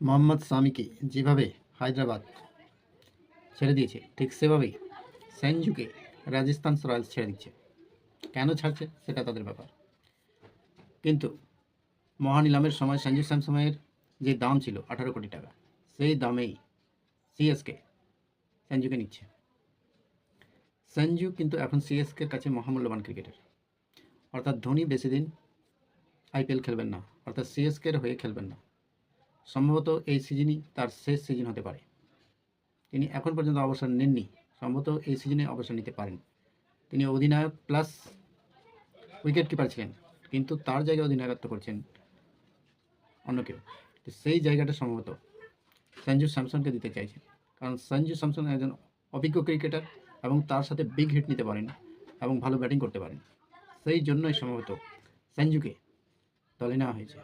মোহাম্মদ সামিকে যেভাবে হায়দ্রাবাদ ছেড়ে দিয়েছে, ঠিক সেভাবেই সঞ্জুকে রাজস্থান রয়্যালস ছেড়ে দিচ্ছে। কেন ছাড়ছে সেটা তাদের ব্যাপার, কিন্তু মহানিলামের সময় সঞ্জু স্যামসনের যে দাম ছিল 18 কোটি টাকা, সেই দামেই সিএসকে সঞ্জুকে নিচ্ছে। সঞ্জু কিন্তু এখন সিএসকের কাছে মহামূল্যবান ক্রিকেটার, অর্থাৎ ধোনি বেশি দিন আইপিএল খেলবেন না, অর্থাৎ সিএসকের হয়ে খেলবেন না। সম্ভবত এই সিজনই তার শেষ সিজন হতে পারে। তিনি এখন পর্যন্ত অবসর নেননি, সম্ভবত এই সিজনে অবসর নিতে পারেন। তিনি অধিনায়ক প্লাস উইকেট কিপার ছিলেন, কিন্তু তার জায়গায় অধিনায়কত্ব করছেন অন্য কেউ। তো সেই জায়গাটা সম্ভবত সঞ্জু স্যামসনকে দিতে চাইছেন, কারণ সঞ্জু স্যামসন একজন অভিজ্ঞ ক্রিকেটার এবং তার সাথে বিগ হিট নিতে পারেন এবং ভালো ব্যাটিং করতে পারেন। সেই জন্যই সম্ভবত সঞ্জুকে দলে নেওয়া হয়েছে।